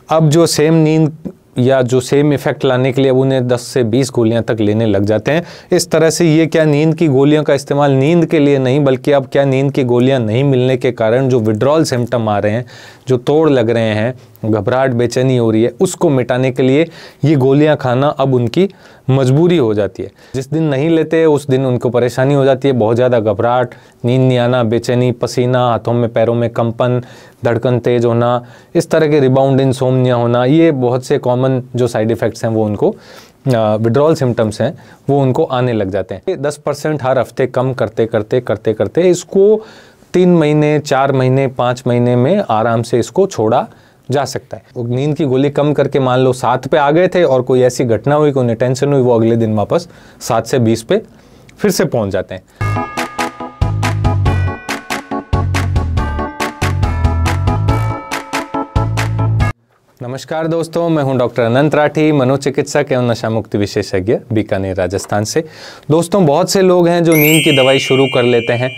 अब जो सेम नींद या जो सेम इफ़ेक्ट लाने के लिए अब उन्हें 10 से 20 गोलियां तक लेने लग जाते हैं। इस तरह से ये क्या नींद की गोलियों का इस्तेमाल नींद के लिए नहीं, बल्कि अब क्या नींद की गोलियां नहीं मिलने के कारण जो विड्रॉल सिम्टम आ रहे हैं, जो तोड़ लग रहे हैं, घबराहट बेचैनी हो रही है, उसको मिटाने के लिए ये गोलियां खाना अब उनकी मजबूरी हो जाती है। जिस दिन नहीं लेते उस दिन उनको परेशानी हो जाती है, बहुत ज़्यादा घबराहट, नींद नहीं आना, बेचैनी, पसीना, हाथों में पैरों में कंपन, धड़कन तेज होना, इस तरह के रिबाउंड इंसोम्निया होना, ये बहुत से कॉमन जो साइड इफ़ेक्ट्स हैं वो उनको विड्रॉल सिम्टम्स हैं वो उनको आने लग जाते हैं। 10% हर हफ्ते कम करते करते इसको 3 महीने, 4 महीने, 5 महीने में आराम से इसको छोड़ा जा सकता है। नींद की गोली कम करके मान लो 7 पे आ गए थे और कोई ऐसी घटना हुई, कोई उन्हें टेंशन हुई, वो अगले दिन वापस 7 से 20 पे फिर से पहुंच जाते हैं। नमस्कार दोस्तों, मैं हूं डॉक्टर अनंत राठी, मनोचिकित्सक एवं नशा मुक्ति विशेषज्ञ, बीकानेर, राजस्थान से। दोस्तों, बहुत से लोग हैं जो नींद की दवाई शुरू कर लेते हैं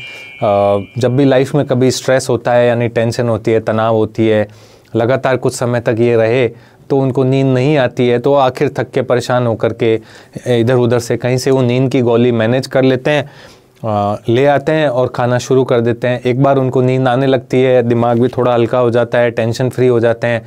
जब भी लाइफ में कभी स्ट्रेस होता है, यानी टेंशन होती है, तनाव होती है, लगातार कुछ समय तक ये रहे तो उनको नींद नहीं आती है, तो आखिर थक के परेशान होकर के इधर उधर से कहीं से वो नींद की गोली मैनेज कर लेते हैं, ले आते हैं और खाना शुरू कर देते हैं। एक बार उनको नींद आने लगती है, दिमाग भी थोड़ा हल्का हो जाता है, टेंशन फ्री हो जाते हैं,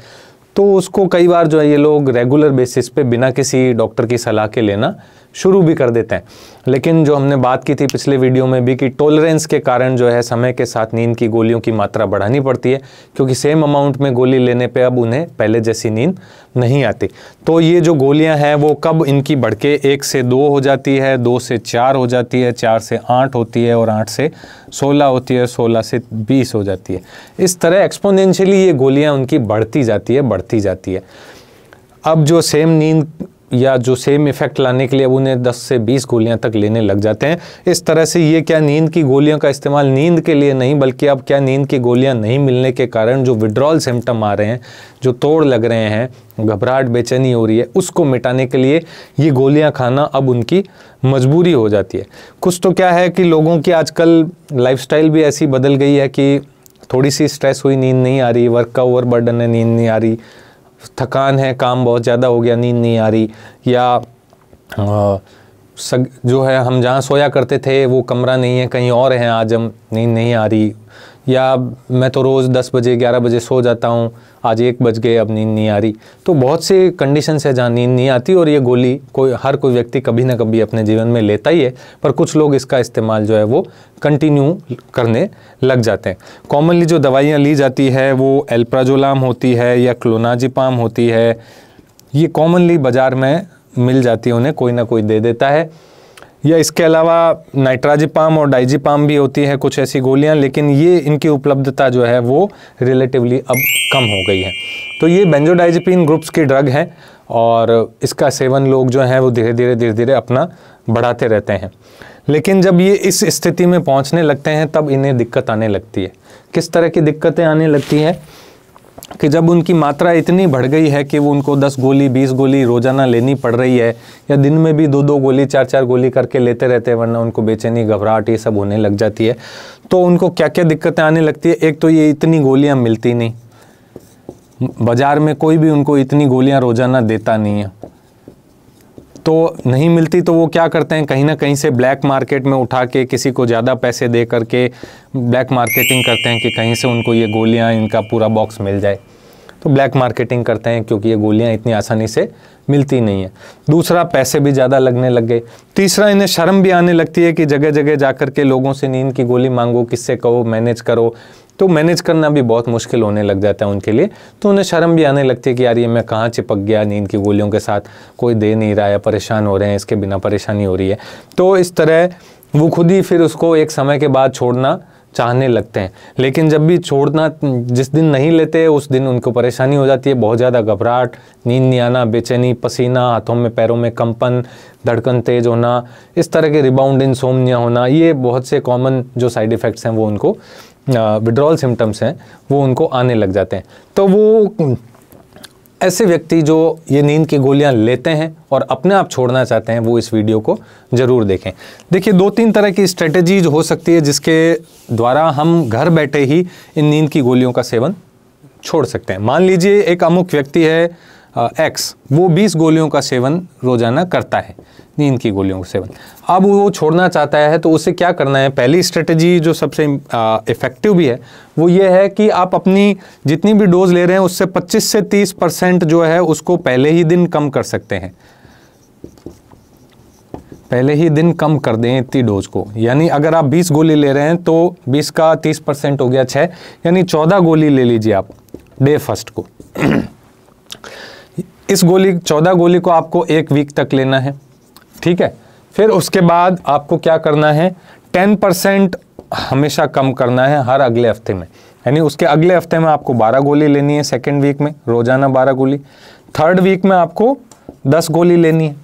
तो उसको कई बार जो है ये लोग रेगुलर बेसिस पे बिना किसी डॉक्टर की सलाह के लेना शुरू भी कर देते हैं। लेकिन जो हमने बात की थी पिछले वीडियो में भी कि टॉलरेंस के कारण जो है समय के साथ नींद की गोलियों की मात्रा बढ़ानी पड़ती है, क्योंकि सेम अमाउंट में गोली लेने पे अब उन्हें पहले जैसी नींद नहीं आती। तो ये जो गोलियां हैं वो कब इनकी बढ़ के 1 से 2 हो जाती है, 2 से 4 हो जाती है, 4 से 8 होती है और 8 से 16 होती है, 16 से 20 हो जाती है। इस तरह एक्सपोनेंशियली ये गोलियां उनकी बढ़ती जाती है। अब जो सेम नींद या जो सेम इफ़ेक्ट लाने के लिए अब उन्हें 10 से 20 गोलियां तक लेने लग जाते हैं। इस तरह से ये क्या नींद की गोलियों का इस्तेमाल नींद के लिए नहीं, बल्कि अब क्या नींद की गोलियां नहीं मिलने के कारण जो विड्रॉल सिम्टम आ रहे हैं, जो तोड़ लग रहे हैं, घबराहट बेचैनी हो रही है, उसको मिटाने के लिए ये गोलियां खाना अब उनकी मजबूरी हो जाती है। कुछ तो क्या है कि लोगों की आजकल लाइफस्टाइल भी ऐसी बदल गई है कि थोड़ी सी स्ट्रेस हुई, नींद नहीं आ रही, वर्क का ओवरबर्डन है, नींद नहीं आ रही, थकान है, काम बहुत ज़्यादा हो गया, नींद नहीं आ रही, या जो है हम जहाँ सोया करते थे वो कमरा नहीं है, कहीं और है, आज हम नींद नहीं आ रही, या मैं तो रोज़ 10 बजे 11 बजे सो जाता हूँ, आज 1 बज गए, अब नींद नहीं आ रही। तो बहुत से कंडीशंस है जहाँ नींद नहीं आती और ये गोली हर कोई व्यक्ति कभी ना कभी अपने जीवन में लेता ही है, पर कुछ लोग इसका इस्तेमाल जो है वो कंटिन्यू करने लग जाते हैं। कॉमनली जो दवाइयाँ ली जाती है वो एल्प्राजोलाम होती है या क्लोनाजिपाम होती है, ये कॉमनली बाज़ार में मिल जाती है, उन्हें कोई ना कोई दे देता है। या इसके अलावा नाइट्राजिपाम और डाइजिपाम भी होती है कुछ ऐसी गोलियां, लेकिन ये इनकी उपलब्धता जो है वो रिलेटिवली अब कम हो गई है। तो ये बेंजोडाइजिपिन ग्रुप्स की ड्रग है और इसका सेवन लोग जो हैं वो धीरे धीरे अपना बढ़ाते रहते हैं। लेकिन जब ये इस स्थिति में पहुंचने लगते हैं तब इन्हें दिक्कत आने लगती है। किस तरह की दिक्कतें आने लगती हैं कि जब उनकी मात्रा इतनी बढ़ गई है कि वो उनको 10 गोली 20 गोली रोज़ाना लेनी पड़ रही है, या दिन में भी 2-2 गोली 4-4 गोली करके लेते रहते हैं, वरना उनको बेचैनी, घबराहट ये सब होने लग जाती है। तो उनको क्या क्या दिक्कतें आने लगती है। एक तो ये इतनी गोलियां मिलती नहीं, बाज़ार में कोई भी उनको इतनी गोलियां रोज़ाना देता नहीं है, तो नहीं मिलती तो वो क्या करते हैं, कहीं ना कहीं से ब्लैक मार्केट में उठा के किसी को ज़्यादा पैसे दे करके ब्लैक मार्केटिंग करते हैं कि कहीं से उनको ये गोलियां, इनका पूरा बॉक्स मिल जाए। तो ब्लैक मार्केटिंग करते हैं क्योंकि ये गोलियां इतनी आसानी से मिलती नहीं है। दूसरा, पैसे भी ज़्यादा लगने लग गए। तीसरा, इन्हें शर्म भी आने लगती है कि जगह जगह जा कर के लोगों से नींद की गोली मांगो, किससे कहो मैनेज करो, तो मैनेज करना भी बहुत मुश्किल होने लग जाता है उनके लिए। तो उन्हें शर्म भी आने लगती है कि यार ये मैं कहाँ चिपक गया नींद की गोलियों के साथ, कोई दे नहीं रहा है, परेशान हो रहे हैं, इसके बिना परेशानी हो रही है। तो इस तरह वो खुद ही फिर उसको एक समय के बाद छोड़ना चाहने लगते हैं। लेकिन जब भी छोड़ना, जिस दिन नहीं लेते उस दिन उनको परेशानी हो जाती है, बहुत ज़्यादा घबराहट, नींद नहीं आना, बेचैनी, पसीना, हाथों में पैरों में कंपन, धड़कन तेज होना, इस तरह के रिबाउंड इंसोम्निया होना, ये बहुत से कॉमन जो साइड इफ़ेक्ट्स हैं वो उनको विड्रॉल सिम्टम्स हैं वो उनको आने लग जाते हैं। तो वो ऐसे व्यक्ति जो ये नींद की गोलियां लेते हैं और अपने आप छोड़ना चाहते हैं वो इस वीडियो को ज़रूर देखें। देखिए, 2-3 तरह की स्ट्रेटजीज हो सकती है जिसके द्वारा हम घर बैठे ही इन नींद की गोलियों का सेवन छोड़ सकते हैं। मान लीजिए एक अमुक व्यक्ति है एक्स, वो 20 गोलियों का सेवन रोजाना करता है, नींद की गोलियों का सेवन। अब वो छोड़ना चाहता है तो उसे क्या करना है? पहली स्ट्रेटजी जो सबसे इफ़ेक्टिव भी है वो ये है कि आप अपनी जितनी भी डोज ले रहे हैं उससे 25 से 30% जो है उसको पहले ही दिन कम कर सकते हैं। पहले ही दिन कम कर दें इतनी डोज को। यानी अगर आप 20 गोली ले रहे हैं तो 20 का 30% हो गया 6, यानी 14 गोली ले लीजिए आप डे फर्स्ट को। इस 14 गोली को आपको 1 वीक तक लेना है, ठीक है। फिर उसके बाद आपको क्या करना है? 10% हमेशा कम करना है हर अगले हफ्ते में। यानी उसके अगले हफ्ते में आपको 12 गोली लेनी है, सेकेंड वीक में रोजाना 12 गोली, थर्ड वीक में आपको 10 गोली लेनी है,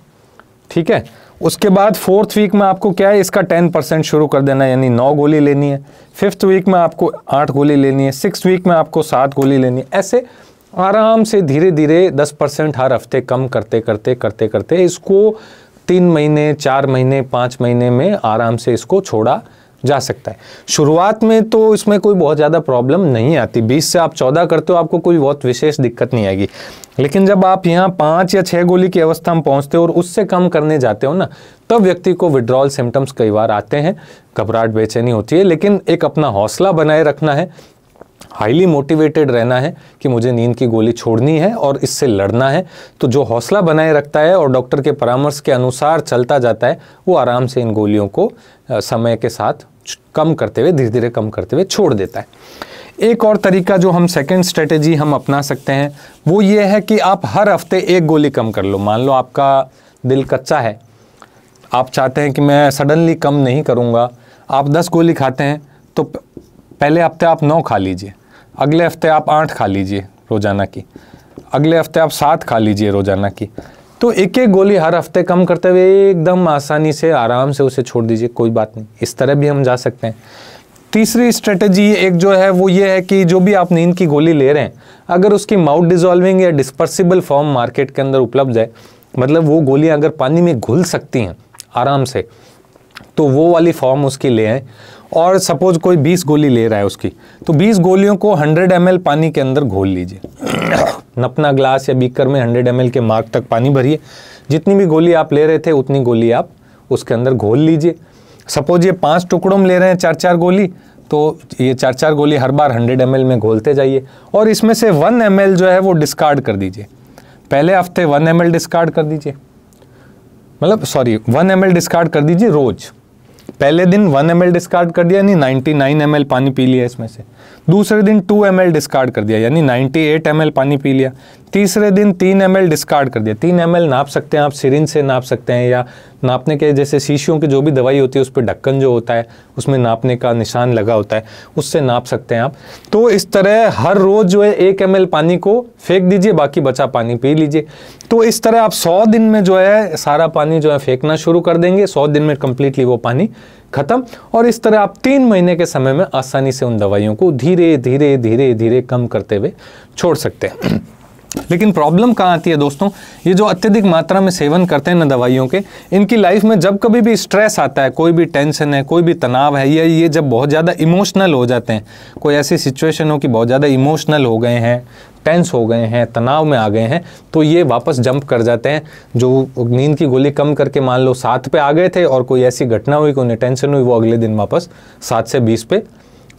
ठीक है। उसके बाद फोर्थ वीक में आपको क्या है? इसका 10% शुरू कर देना है, यानी 9 गोली लेनी है। फिफ्थ वीक में आपको 8 गोली लेनी है। सिक्स वीक में आपको 7 गोली लेनी है। ऐसे आराम से धीरे धीरे 10% हर हफ्ते कम करते करते करते करते इसको 3 महीने, 4 महीने, 5 महीने में आराम से इसको छोड़ा जा सकता है। शुरुआत में तो इसमें कोई बहुत ज़्यादा प्रॉब्लम नहीं आती। 20 से आप 14 करते हो, आपको कोई बहुत विशेष दिक्कत नहीं आएगी। लेकिन जब आप यहाँ 5 या 6 गोली की अवस्था में पहुँचते हो और उससे कम करने जाते हो ना, तब व्यक्ति को विड्रॉल सिम्टम्स कई बार आते हैं, घबराहट, बेचैनी होती है। लेकिन एक अपना हौसला बनाए रखना है, हाईली मोटिवेटेड रहना है कि मुझे नींद की गोली छोड़नी है और इससे लड़ना है। तो जो हौसला बनाए रखता है और डॉक्टर के परामर्श के अनुसार चलता जाता है, वो आराम से इन गोलियों को समय के साथ कम करते हुए, धीरे धीरे कम करते हुए छोड़ देता है। एक और तरीका जो हम सेकंड स्ट्रेटेजी हम अपना सकते हैं वो ये है कि आप हर हफ्ते 1 गोली कम कर लो। मान लो आपका दिल कच्चा है, आप चाहते हैं कि मैं सडनली कम नहीं करूँगा, आप 10 गोली खाते हैं तो पहले हफ्ते आप 9 खा लीजिए, अगले हफ्ते आप 8 खा लीजिए रोज़ाना की, अगले हफ्ते आप 7 खा लीजिए रोज़ाना की। तो एक एक गोली हर हफ्ते कम करते हुए एकदम आसानी से आराम से उसे छोड़ दीजिए, कोई बात नहीं। इस तरह भी हम जा सकते हैं। तीसरी स्ट्रेटजी एक जो है वो ये है कि जो भी आप नींद की गोली ले रहे हैं, अगर उसकी माउथ डिजॉल्विंग या डिस्पर्सिबल फॉर्म मार्केट के अंदर उपलब्ध है, मतलब वो गोलियां अगर पानी में घुल सकती हैं आराम से, तो वो वाली फॉर्म उसकी ले आएँ। और सपोज कोई 20 गोली ले रहा है उसकी, तो 20 गोलियों को 100 ml पानी के अंदर घोल लीजिए। अपना ग्लास या बीकर में 100 ml के मार्क तक पानी भरिए, जितनी भी गोली आप ले रहे थे उतनी गोली आप उसके अंदर घोल लीजिए। सपोज ये 5 टुकड़ों में ले रहे हैं 4-4 गोली, तो ये 4-4 गोली हर बार 100 ml में घोलते जाइए और इसमें से 1 ml जो है वो डिस्कार्ड कर दीजिए। पहले हफ्ते 1 ml डिस्कार्ड कर दीजिए, मतलब 1 ml डिस्कार्ड कर दीजिए रोज। पहले दिन 1 ml डिस्कार्ड कर दिया, यानी 99 ml पानी पी लिया इसमें से। दूसरे दिन 2 ml डिस्कार्ड कर दिया, यानी 98 ml पानी पी लिया। तीसरे दिन 3 ml डिस्कार्ड कर दिया। 3 ml नाप सकते हैं आप, सिरिंज से नाप सकते हैं, या नापने के जैसे शीशियों की जो भी दवाई होती है उस पर ढक्कन जो होता है उसमें नापने का निशान लगा होता है, उससे नाप सकते हैं आप। तो इस तरह हर रोज़ जो है 1 ml पानी को फेंक दीजिए, बाकी बचा पानी पी लीजिए। तो इस तरह आप 100 दिन में जो है सारा पानी जो है फेंकना शुरू कर देंगे, 100 दिन में कंप्लीटली वो पानी खत्म। और इस तरह आप 3 महीने के समय में आसानी से उन दवाइयों को धीरे धीरे धीरे धीरे कम करते हुए छोड़ सकते हैं। लेकिन प्रॉब्लम कहाँ आती है दोस्तों? ये जो अत्यधिक मात्रा में सेवन करते हैं ना दवाइयों के, इनकी लाइफ में जब कभी भी स्ट्रेस आता है, कोई भी टेंशन है, कोई भी तनाव है, या ये जब बहुत ज़्यादा इमोशनल हो जाते हैं, कोई ऐसी सिचुएशन हो कि बहुत ज़्यादा इमोशनल हो गए हैं, टेंस हो गए हैं, तनाव में आ गए हैं, तो ये वापस जंप कर जाते हैं। जो नींद की गोली कम करके मान लो 7 पे आ गए थे और कोई ऐसी घटना हुई, कोई टेंशन हुई, वो अगले दिन वापस 7 से 20 पे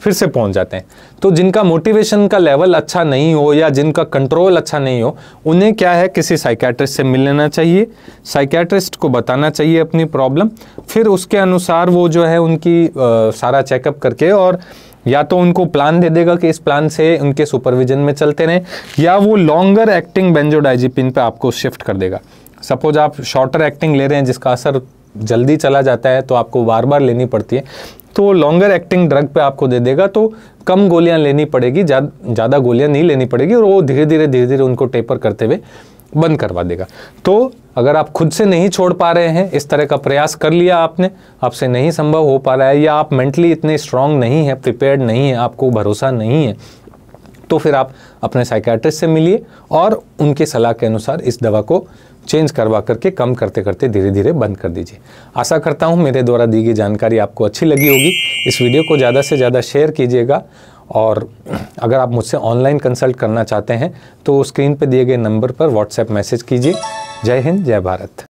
फिर से पहुंच जाते हैं। तो जिनका मोटिवेशन का लेवल अच्छा नहीं हो या जिनका कंट्रोल अच्छा नहीं हो, उन्हें क्या है, किसी साइकियाट्रिस्ट से मिल लेना चाहिए, साइकियाट्रिस्ट को बताना चाहिए अपनी प्रॉब्लम। फिर उसके अनुसार वो जो है उनकी सारा चेकअप करके, और या तो उनको प्लान दे देगा कि इस प्लान से उनके सुपरविजन में चलते रहें, या वो लॉन्गर एक्टिंग बेंजोडाइजिपिन पे आपको शिफ्ट कर देगा। सपोज आप शॉर्टर एक्टिंग ले रहे हैं जिसका असर जल्दी चला जाता है, तो आपको बार बार लेनी पड़ती है, तो लॉन्गर एक्टिंग ड्रग पे आपको दे देगा, तो कम गोलियां लेनी पड़ेगी, ज़्यादा गोलियां नहीं लेनी पड़ेगी, और वो धीरे धीरे उनको टेपर करते हुए बंद करवा देगा। तो अगर आप खुद से नहीं छोड़ पा रहे हैं, इस तरह का प्रयास कर लिया आपने, आपसे नहीं संभव हो पा रहा है, या आप मेंटली इतने स्ट्रांग नहीं है, प्रिपेयर्ड नहीं है, आपको भरोसा नहीं है, तो फिर आप अपने साइकियाट्रिस्ट से मिलिए और उनकी सलाह के अनुसार इस दवा को चेंज करवा करके कम करते करते धीरे धीरे बंद कर दीजिए। आशा करता हूँ मेरे द्वारा दी गई जानकारी आपको अच्छी लगी होगी। इस वीडियो को ज़्यादा से ज़्यादा शेयर कीजिएगा और अगर आप मुझसे ऑनलाइन कंसल्ट करना चाहते हैं तो स्क्रीन पे दिए गए नंबर पर व्हाट्सएप मैसेज कीजिए। जय हिंद, जय भारत।